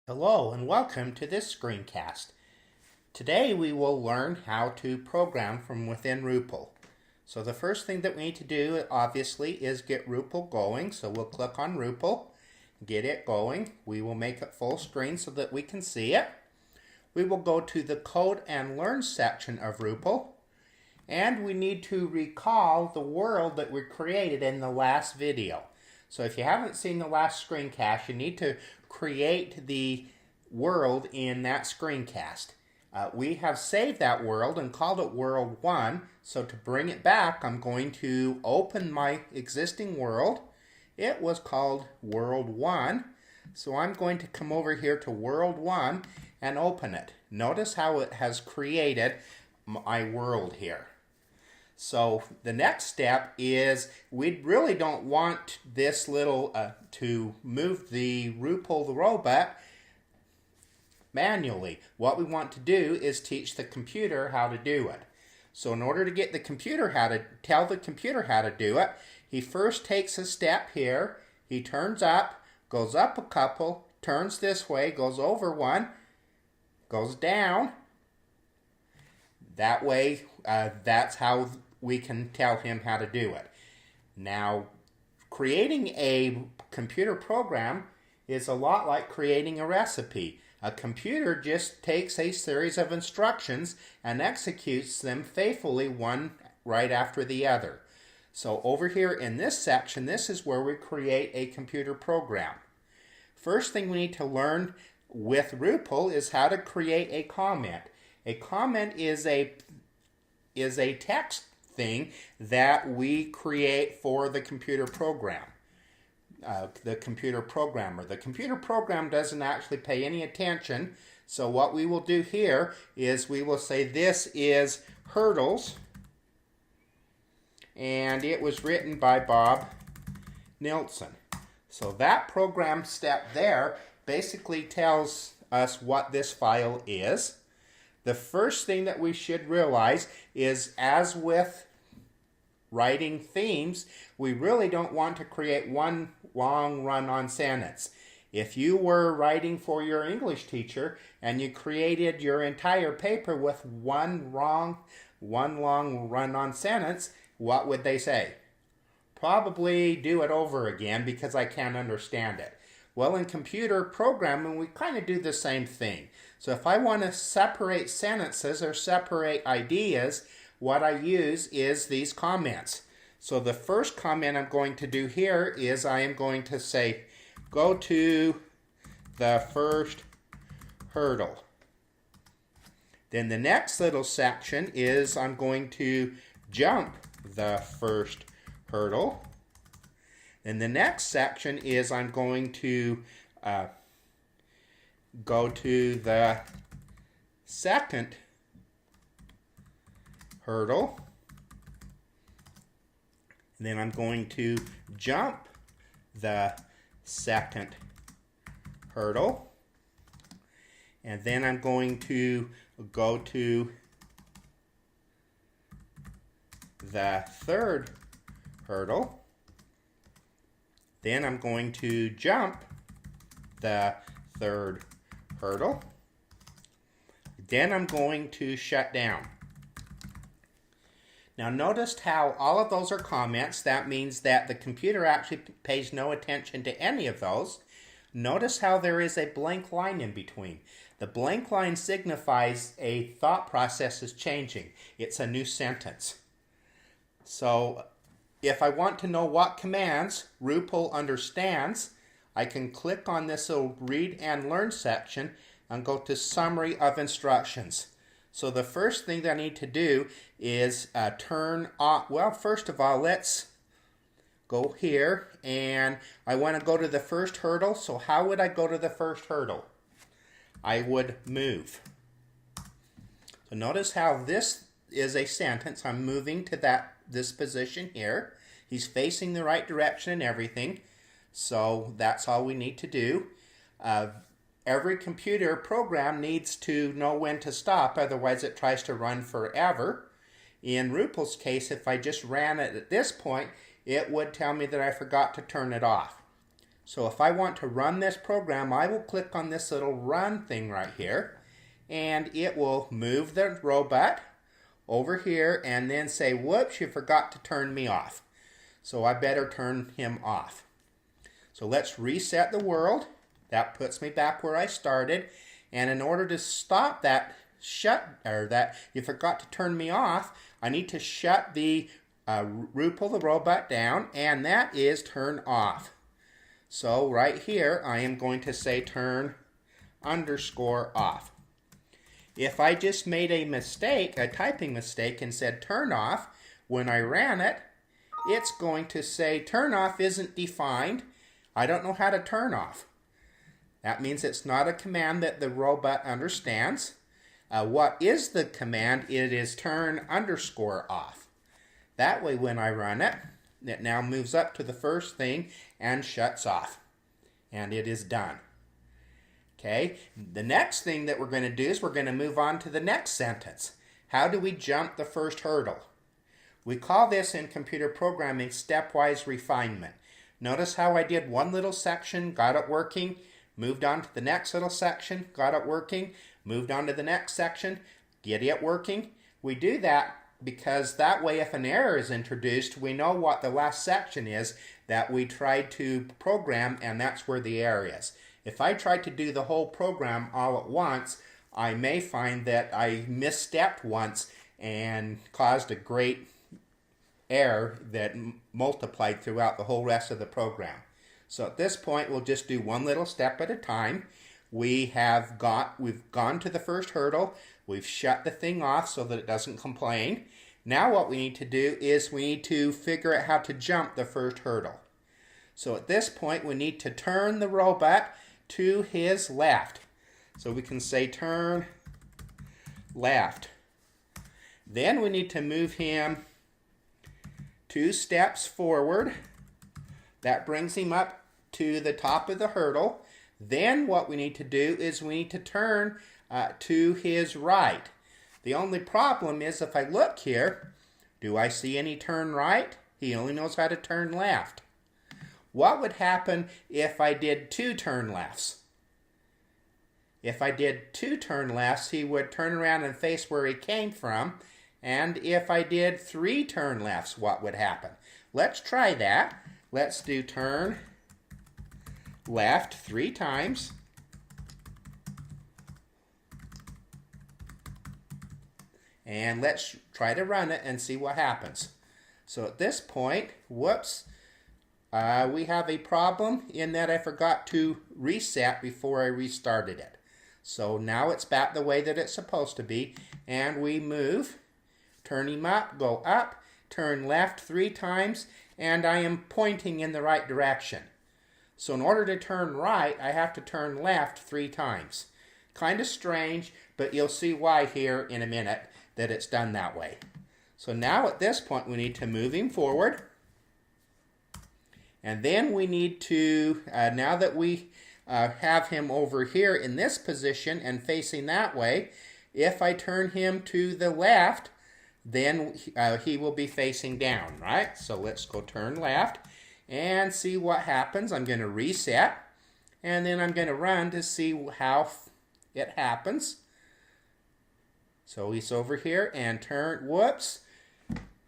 Hello and welcome to this screencast. Today we will learn how to program from within RURPLE. So the first thing that we need to do obviously is get RURPLE going. So we'll click on RURPLE, get it going. We will make it full screen so that we can see it. We will go to the Code and Learn section of RURPLE, and we need to recall the world that we created in the last video. So if you haven't seen the last screencast, you need to create the world in that screencast. We have saved that world and called it World 1. So to bring it back, I'm going to open my existing world. It was called World 1. So I'm going to come over here to World 1 and open it. Notice how it has created my world here. So the next step is we really don't want this little to move the RURPLE robot manually. What we want to do is teach the computer how to do it. So in order to get the computer tell the computer how to do it, he first takes a step here. He turns up, goes up a couple, turns this way, goes over one, goes down. That way, that's how we can tell him how to do it. Now, creating a computer program is a lot like creating a recipe. A computer just takes a series of instructions and executes them faithfully, one right after the other. So over here in this section, this is where we create a computer program. First thing we need to learn with RURPLE is how to create a comment. A comment is a text thing that we create for the computer program. The computer programmer. The computer program doesn't actually pay any attention. So what we will do here is we will say this is hurdles, and it was written by Bob Nilsson. So that program step there basically tells us what this file is. The first thing that we should realize is, as with writing themes, we really don't want to create one long run-on sentence. If you were writing for your English teacher and you created your entire paper with one long run-on sentence, what would they say? Probably do it over again because I can't understand it. Well, in computer programming, we kind of do the same thing. So if I want to separate sentences or separate ideas, what I use is these comments. So the first comment I'm going to do here is I am going to say, go to the first hurdle. Then the next little section is I'm going to jump the first hurdle. And the next section is I'm going to go to the second hurdle. And then I'm going to jump the second hurdle. And then I'm going to go to the third hurdle. Then I'm going to jump the third hurdle. Then I'm going to shut down. Now notice how all of those are comments. That means that the computer actually pays no attention to any of those. Notice how there is a blank line in between. The blank line signifies a thought process is changing. It's a new sentence. So if I want to know what commands RURPLE understands, I can click on this little Read and Learn section and go to Summary of Instructions. So the first thing that I need to do is turn off, well, first of all, let's go here, and I want to go to the first hurdle. So how would I go to the first hurdle? I would move. So notice how this is a sentence. I'm moving to this position here. He's facing the right direction and everything. So that's all we need to do. Every computer program needs to know when to stop, otherwise it tries to run forever. In RURPLE's case, if I just ran it at this point, it would tell me that I forgot to turn it off. So if I want to run this program, I will click on this little run thing right here, and it will move the robot over here and then say, whoops, you forgot to turn me off. So I better turn him off. So let's reset the world. That puts me back where I started. And in order to stop that that you forgot to turn me off, I need to shut the RURPLE, the robot, down, and that is turn off. So right here, I am going to say turn _ off. If I just made a mistake, a typing mistake, and said turn off, when I ran it, it's going to say turn off isn't defined. I don't know how to turn off. That means it's not a command that the robot understands. What is the command? It is turn _ off. That way when I run it, it now moves up to the first thing and shuts off. And it is done. Okay, the next thing that we're going to do is we're going to move on to the next sentence. How do we jump the first hurdle? We call this in computer programming stepwise refinement. Notice how I did one little section, got it working, moved on to the next little section, got it working, moved on to the next section, get it working. We do that because that way if an error is introduced, we know what the last section is that we tried to program, and that's where the error is. If I try to do the whole program all at once, I may find that I misstepped once and caused a great error that multiplied throughout the whole rest of the program. So at this point, we'll just do one little step at a time. We've gone to the first hurdle. We've shut the thing off so that it doesn't complain. Now what we need to do is we need to figure out how to jump the first hurdle. So at this point, we need to turn the robot to his left. So we can say turn left. Then we need to move him 2 steps forward. That brings him up to the top of the hurdle. Then what we need to do is we need to turn to his right. The only problem is if I look here, do I see any turn right? He only knows how to turn left. What would happen if I did 2 turn lefts? If I did 2 turn lefts, he would turn around and face where he came from. And if I did 3 turn lefts, what would happen? Let's try that. Let's do turn left 3 times. And let's try to run it and see what happens. So at this point, whoops, we have a problem in that I forgot to reset before I restarted it. So now it's back the way that it's supposed to be, and we move, turn him up, go up, turn left 3 times, and I am pointing in the right direction. So in order to turn right, I have to turn left 3 times. Kind of strange, but you'll see why here in a minute that it's done that way. So now at this point we need to move him forward. And then we need to, now that we have him over here in this position and facing that way, if I turn him to the left, then he will be facing down, right? So let's go turn left and see what happens. I'm going to reset, and then I'm going to run to see how it happens. So he's over here and turn, whoops,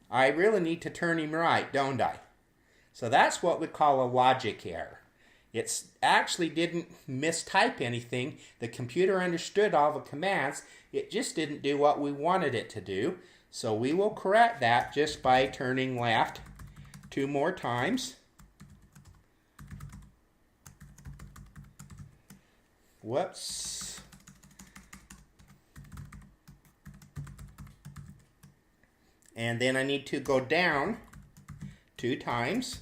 I really need to turn him right, don't I? So that's what we call a logic error. It actually didn't mistype anything. The computer understood all the commands. It just didn't do what we wanted it to do. So we will correct that just by turning left 2 more times. Whoops. And then I need to go down 2 times.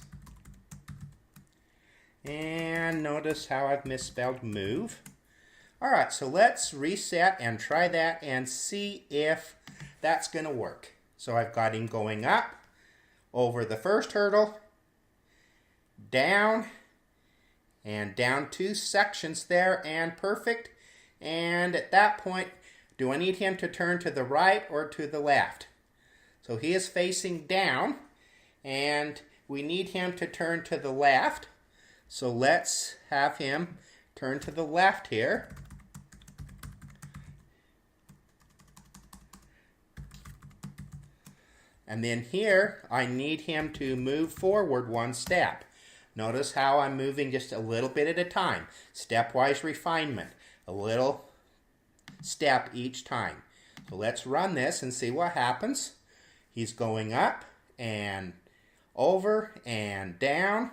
And notice how I've misspelled move. Alright, so let's reset and try that and see if that's going to work. So I've got him going up, over the first hurdle, down, and down 2 sections there, and perfect. And at that point, do I need him to turn to the right or to the left? So he is facing down, and we need him to turn to the left. So let's have him turn to the left here. And then here, I need him to move forward one step. Notice how I'm moving just a little bit at a time. Stepwise refinement. A little step each time. So let's run this and see what happens. He's going up and over and down.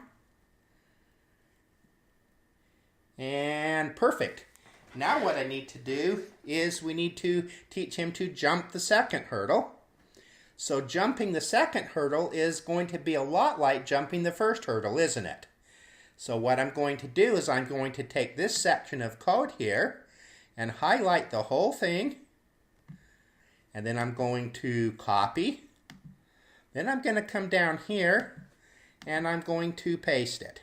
And perfect. Now what I need to do is we need to teach him to jump the second hurdle. So jumping the second hurdle is going to be a lot like jumping the first hurdle, isn't it? So what I'm going to do is I'm going to take this section of code here and highlight the whole thing. And then I'm going to copy. Then I'm going to come down here and I'm going to paste it.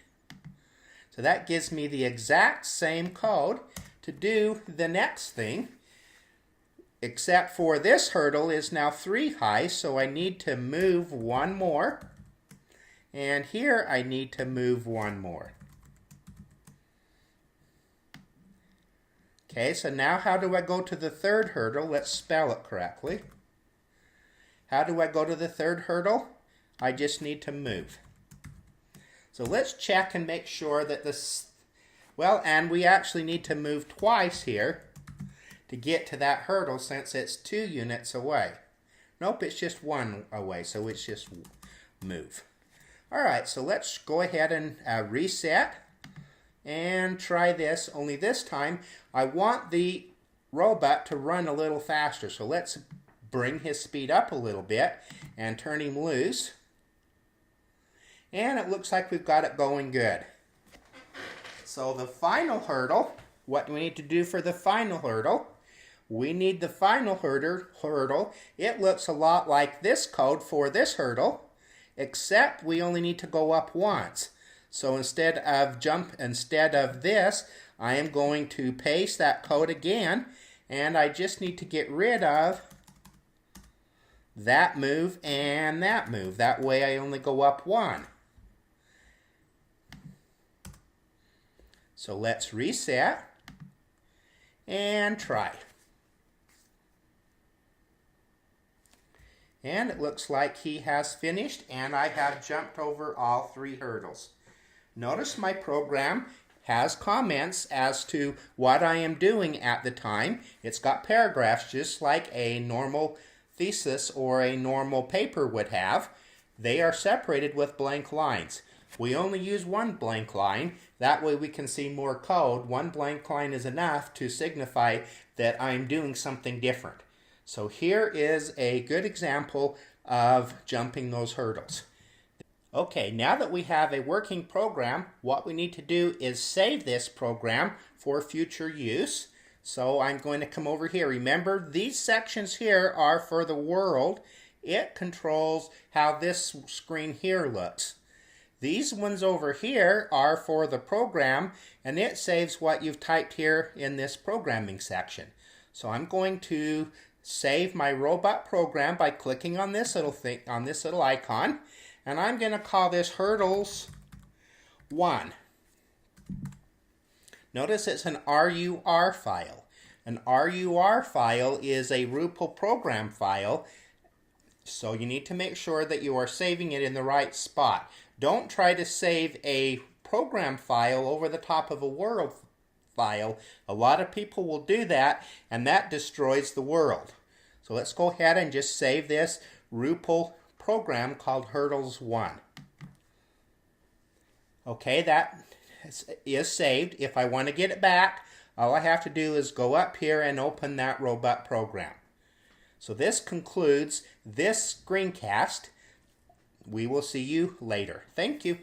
So that gives me the exact same code to do the next thing. Except for this hurdle is now 3 high, so I need to move one more. And here I need to move one more. Okay, so now how do I go to the third hurdle? Let's spell it correctly. How do I go to the third hurdle? I just need to move. So let's check and make sure that this, well, and we actually need to move twice here to get to that hurdle since it's 2 units away. Nope, it's just 1 away, so it's just move. Alright, so let's go ahead and reset and try this, only this time I want the robot to run a little faster. So let's bring his speed up a little bit and turn him loose. And it looks like we've got it going good. So the final hurdle, what do we need to do for the final hurdle? We need the final hurdle. It looks a lot like this code for this hurdle, except we only need to go up once. So instead of this, I am going to paste that code again, and I just need to get rid of that move and that move. That way I only go up 1. So let's reset and try. And it looks like he has finished, and I have jumped over all 3 hurdles. Notice my program has comments as to what I am doing at the time. It's got paragraphs just like a normal thesis or a normal paper would have. They are separated with blank lines. We only use 1 blank line. That way we can see more code. 1 blank line is enough to signify that I'm doing something different. So here is a good example of jumping those hurdles. Okay, now that we have a working program, what we need to do is save this program for future use. So I'm going to come over here. Remember, these sections here are for the world. It controls how this screen here looks. These ones over here are for the program, and it saves what you've typed here in this programming section. So I'm going to save my robot program by clicking on this little thing, on this little icon, and I'm going to call this hurdles 1. Notice it's an RUR file. An RUR file is a RURPLE program file, so you need to make sure that you are saving it in the right spot. Don't try to save a program file over the top of a world file. A lot of people will do that, and that destroys the world. So let's go ahead and just save this RURPLE program called hurdles 1. Okay, that is saved. If I want to get it back, all I have to do is go up here and open that robot program. So this concludes this screencast. We will see you later. Thank you.